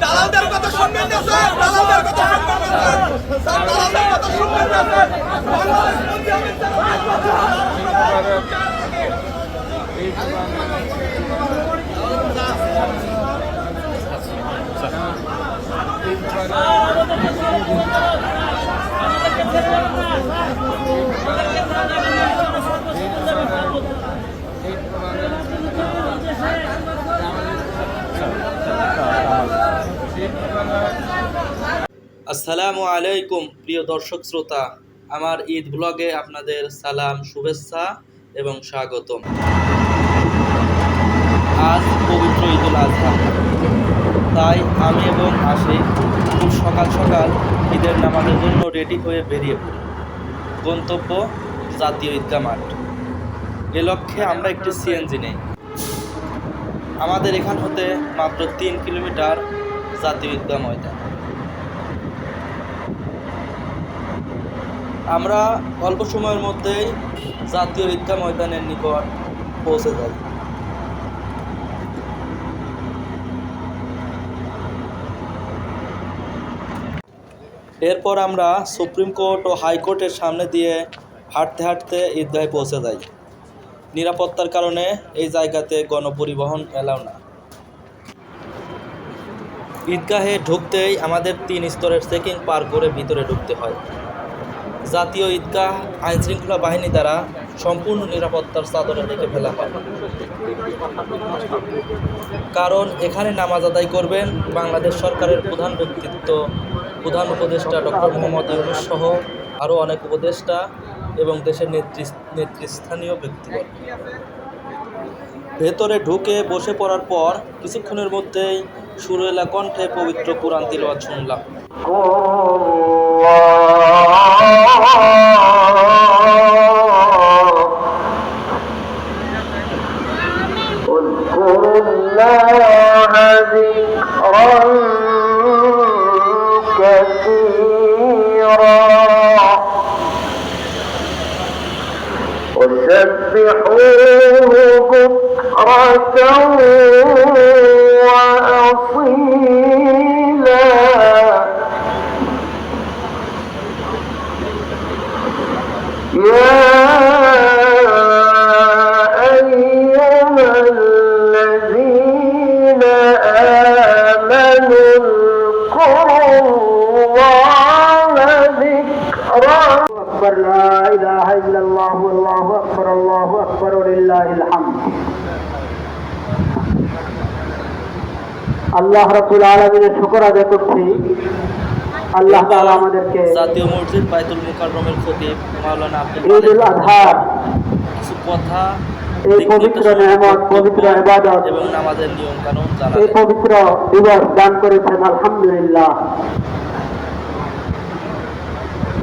দালালদের কথা শুনবেন না স্যার, দালালদের কথা শুনবেন না স্যার, স্যার দালালদের কথা শুনবেন না স্যার। আসসালামু আলাইকুম প্রিয় দর্শক শ্রোতা, আমার ঈদ ব্লগে আপনাদের সালাম, শুভেচ্ছা এবং স্বাগতম। আজ পবিত্র ঈদুল আজহা, তাই আমি এবং আশিক খুব সকাল সকাল ঈদের নামাজের জন্য রেডি হয়ে বেরিয়ে পড়ি। গন্তব্য জাতীয় ঈদগাহ মাঠ। এ লক্ষ্যে আমরা একটি সিএনজি নেই। আমাদের এখান হতে মাত্র 3 কিলোমিটার জাতীয় ঈদগাহ ময়দান। আমরা অল্প সময়ের মধ্যেই জাতীয় ঈদগাহ ময়দানের নিকট পৌঁছে যাই। এরপর আমরা সুপ্রিম কোর্ট ও হাইকোর্টের সামনে দিয়ে হাঁটতে হাঁটতে ঈদগাহে পৌঁছে যাই। নিরাপত্তার কারণে এই জায়গাতে গণপরিবহন এলাও না। ঈদগাহে ঢুকতেই আমাদের 3 স্তরের চেকিং পার করে ভিতরে ঢুকতে হয়। জাতীয় ঈদগাহ আইনশৃঙ্খলা বাহিনী দ্বারা সম্পূর্ণ নিরাপত্তার চাদরে ঢেকে ফেলা হয়, কারণ এখানে নামাজ আদায় করবেন বাংলাদেশ সরকারের প্রধান ব্যক্তিত্ব, প্রধান উপদেষ্টা ডক্টর মোহাম্মদ ইউনূস সহ আরও অনেক উপদেষ্টা এবং দেশের নেতৃস্থানীয় ব্যক্তিগণ। ভেতরে ঢুকে বসে পড়ার পর কিছুক্ষণের মধ্যেই সুরেলা কণ্ঠে পবিত্র কুরআন তিলাওয়াত শুনলাম। وسبحوه بكرة وأصيلا يا أيها الذين آمنوا اذكروا الله ذكرا أكبر لا إله إلا الله والله أكبر الله أكبر ولله الحمد। আল্লাহ রাব্বুল আলামিনের শুকর আদায় করছি। আল্লাহ তাআলা আমাদেরকে জাতীয় মসজিদ বাইতুল মুকাররমের খতিব মাওলানা ঈদুল আজহার কিছু কথা, এই পবিত্র নেয়ামত, পবিত্র ইবাদত এবং নামাজের নিয়ম কানুন এই জানালেন। পবিত্র দিবস দান করেছেন, আলহামদুলিল্লাহ।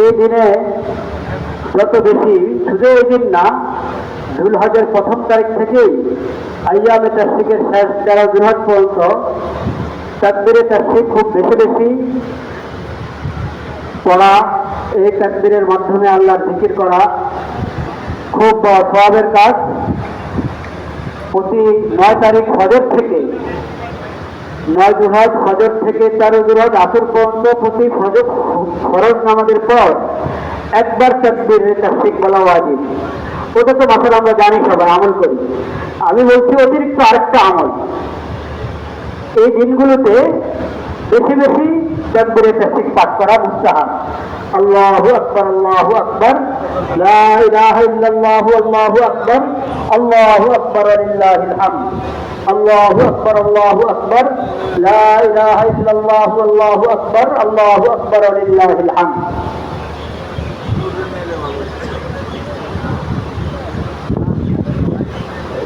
এই দিনে যত বেশি, শুধু এই দিন না, যুলহজের 1ম তারিখ থেকেই আইয়ামে তাশরিকের শেষ 13 যুলহজ পর্যন্ত তাকবীরে তাশরিক খুব বেশি বেশি পড়া, এই তাকবীরের মাধ্যমে আল্লাহর জিকির করা খুব সওয়াবের কাজ। প্রতি 9 তারিখ ফজর থেকে 9 যুলহজ ফজর থেকে 13 যুলহজ আসর পর্যন্ত প্রতি ফরজ নামাজের পর একবার তাকবীরে তাশরিক বলা ওয়াজিব। ওটা তো মাসাল আমরা জানি, সবাই আমল করি। আমি বলছি অতিরিক্ত আরেকটা আমল, এই দিনগুলোতে বেশি বেশি তাকবীরে তাশরিক পাঠ করা মুস্তাহাব। আল্লাহু আকবার, আল্লাহু আকবার, লা ইলাহা ইল্লাল্লাহ, আল্লাহু আকবার, আল্লাহু আকবার ওয়ালিল্লাহিল হামদ, আল্লাহু আকবার, আল্লাহু আকবার, লা ইলাহা ইল্লাল্লাহ, আল্লাহু আকবার, আল্লাহু আকবার ওয়ালিল্লাহিল হামদ।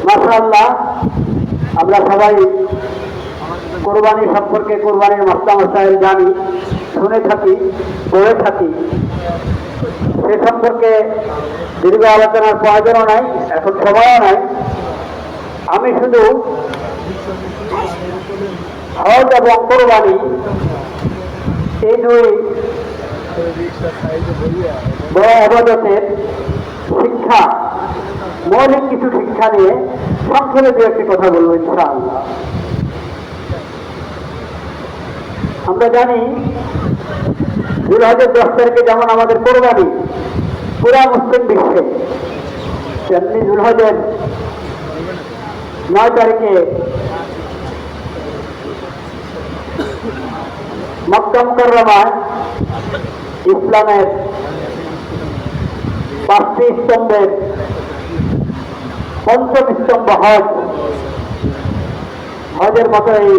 মাশাআল্লাহ, আমরা সবাই কোরবানি সম্পর্কে, কোরবানির মসলা মসাইল জানি, শুনে থাকি, পড়ে থাকি। সে সম্পর্কে দীর্ঘ আলোচনার প্রয়োজনও নাই, এখন সময়ও নাই। আমি শুধু হজ এবং কোরবানি এই দুই বড় ইবাদতের শিক্ষা, মৌলিক কিছু শিক্ষা নিয়ে সংক্ষেপে দু একটি কথা বলবো ইনশাআল্লাহ। আমরা জানি জিলহজের 10 তারিখে যেমন আমাদের কোরবানি পুরা মুসলিম বিশ্বে, তেমনি জিলহজের 9 তারিখে মক্কা মুকাররমায় ইসলামের 5টি স্তম্ভের 5ম স্তম্ভ হজের মতো এই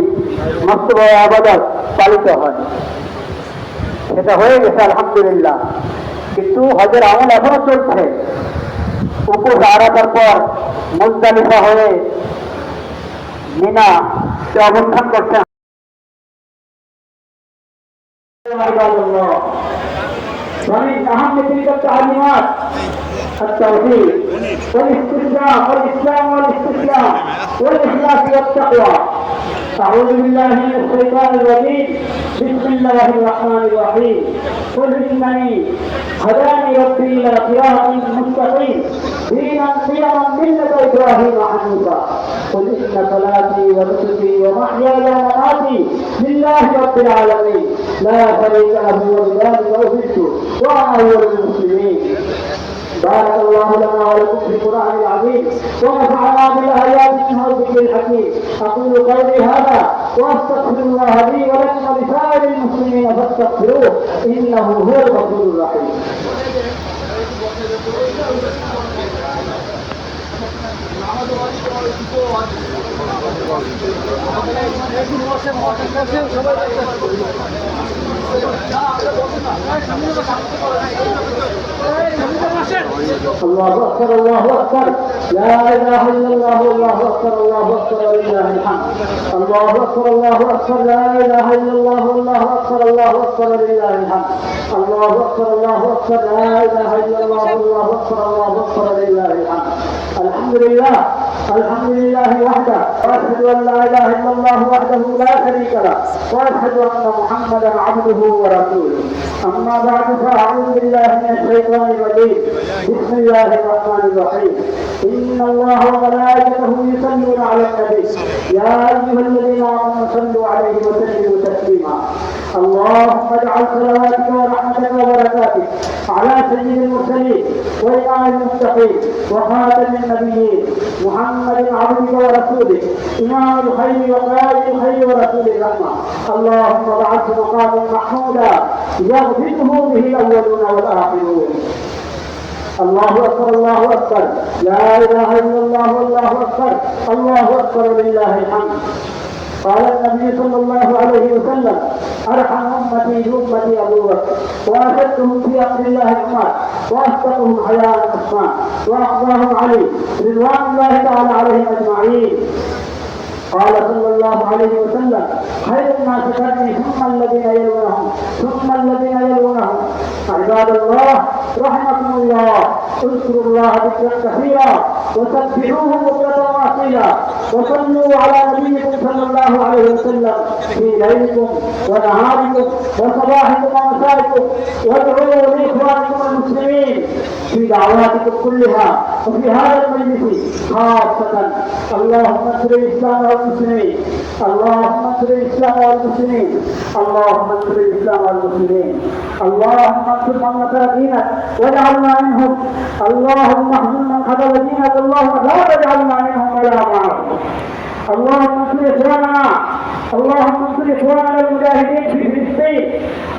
মস্তবহ ইবাদত পালিত হয়। সেটা হয়ে গেছে আলহামদুলিল্লাহ, কিন্তু হজের আমল এখনো চলছে। উপোস আরাফার পর মুজদালিফা হয়ে মিনাতে অবস্থান করছেন। ومن أهم تلك التعليمات التوحيد والاستسلام والإسلام والاستسلام والإخلاص والتقوى. أعوذ بالله من الشيطان الرجيم. بسم الله الرحمن الرحيم. قل إنني هداني ربي إلى صراط مستقيم دينا قيما ملة إبراهيم حنيفا قل إن صلاتي ونسكي ومحياي ومماتي لله رب العالمين لا شريك له وبذلك أمرت وأنا أول المسلمين. بارك الله لنا ولكم في القرآن العظيم ونفعنا بالآيات منه والذكر الحكيم. أقول قولي هذا وأستغفر الله لي ولكم ولسائر المسلمين فاستغفروه إنه هو الغفور الرحيم. الله أكبر الله أكبر لا إله إلا الله الله أكبر الله أكبر ولله الحمد. الله أكبر الله أكبر لا إله إلا الله الله أكبر الله أكبر ولله الحمد. الله أكبر الله أكبر لا إله إلا الله الله أكبر الله أكبر ولله الحمد. الحمد لله الحمد لله وحده وأشهد أن لا إله إلا الله وحده لا شريك له وأشهد أن محمدا عبده ورسوله. أما بعد فأعوذ بالله من الشيطان الرجيم. بسم الله الرحمن الرحيم. إن الله وملائكته يصلون على النبي يا أيها الذين آمنوا صلوا عليه وسلموا تسليما. اللهم اجعل صلواتك ورحمتك وبركاتك على سيد المرسلين وإمام المتقين وخاتم النبيين محمد عبدك ورسولك إمام الخير وقائد الخير ورسول الرحمة. اللهم ابعثه مقاما محمودا يغفره به الأولون والآخرون. الله أكبر الله أكبر لا إله إلا الله الله أكبر الله أكبر لله الحمد. قال النبي صلى الله عليه وسلم أرحم أمتي بأمتي أبو بكر وأشدهم في أمر الله عمر وأصدقهم حياء عثمان وأقواهم علي رضوان الله تعالى عليهم أجمعين. قال صلى الله عليه وسلم خير الناس قرني ثم الذين يلونهم ثم الذين يلونهم. عباد الله رحمكم الله اذكروا الله ذكرا كثيرا وسبحوه بكرة وأصيلا وصلوا على نبيكم صلى الله عليه وسلم في ليلكم ونهاركم وصباحكم ومسائكم وادعوا لإخوانكم المسلمين في دعواتكم كلها وفي هذا المجلس خاصة. اللهم انصر الإسلام والمسلمين اللهم انصر الإسلام والمسلمين اللهم انصر الإسلام والمسلمين اللهم انصر من نصر دينك واجعلنا منهم. اللهم اهزم من خذل دينك اللهم لا تجعلنا منهم ولا معهم. اللهم انصر إخواننا اللهم انصر إخواننا المجاهدين في فلسطين.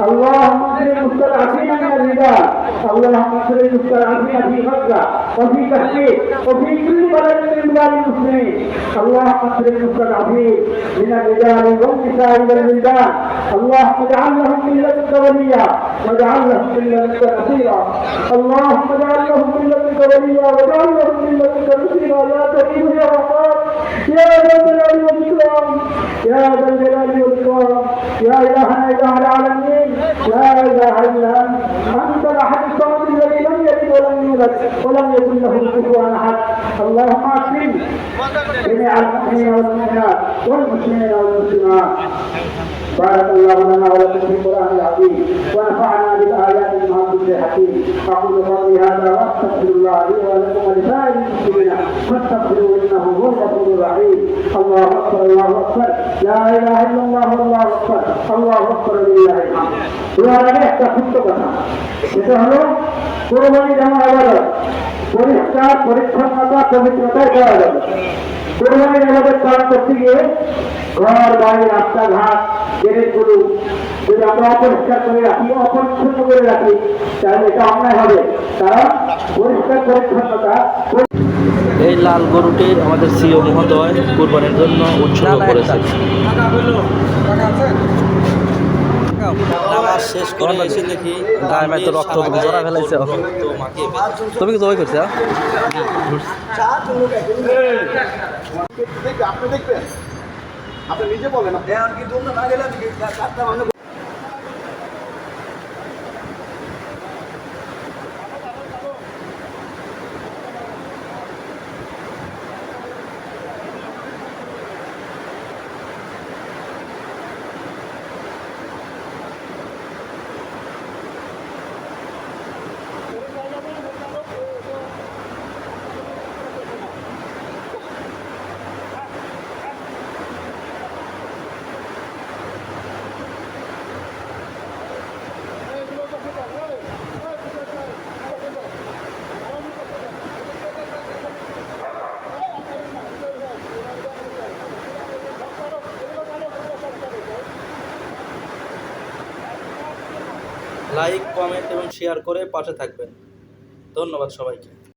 اللهم انصر المستضعفين من الرجال. اللهم انصر المستضعفين في غزة وفي كشمير وفي كل بلد من بلاد المسلمين. اللهم انصر المستضعفين من الرجال والنساء والولدان. اللهم اجعل لهم من لدنك وليا واجعل لهم من لدنك نصيرا. اللهم اجعل لهم من لدنك وليا واجعل لهم من لدنك نصيرا. يا كريم يا رحمن يا ذا الجلال والإكرام يا ذا الجلال والإكرام يا إلهنا إله العالمين لا إله إلا أنت الأحد الصمد الذي لم يلد ولم يولد ولم يكن له كفوا أحد. اللهم أكرم جميع المؤمنين والمؤمنات والمسلمين والمسلمات. بارك الله لنا ولكم في القرآن العظيم ونفعنا بالآيات مع كل حكيم. أقول قولي هذا وأستغفر الله لي ولكم ولسائر المسلمين فاستغفروه إنه هو الغفور الرحيم. الله أكبر الله أكبر লা ইলাহা ইল্লাল্লাহ আল্লাহু আকবার আল্লাহু আকবার লিল্লাহিল হামদ। এর আগে একটা ছোট্ট কথা, সেটা হলো কুরবানি যেমন ইবাদত, পরিষ্কার পরিচ্ছন্নতা পবিত্রতায় করা যাবে। কুরবানির ইবাদত পালন করতে গিয়ে ঘর বাড়ি রাস্তাঘাট গেটেগুলো যদি আমরা অপরিষ্কার করে রাখি, অপরিচ্ছন্ন করে রাখি, তাহলে এটা অন্যায় হবে। কারণ পরিষ্কার পরিচ্ছন্নতা এই লাল গরুটি আমাদের সিও মহোদয় কুরবানির জন্য উৎসর্গ করেছে। নামাজ শেষ করে এসে দেখি গায়ে তো রক্ত জড়া ফেলাইছে। মাখিয়ে ফেলেছে। তুমি কি জবাই করছো? আপনি দেখবেন, আপনি নিজে বলেন আর কি জন্য না গেলে লাইক, কমেন্ট এবং শেয়ার করে পাশে থাকবেন। ধন্যবাদ সবাইকে।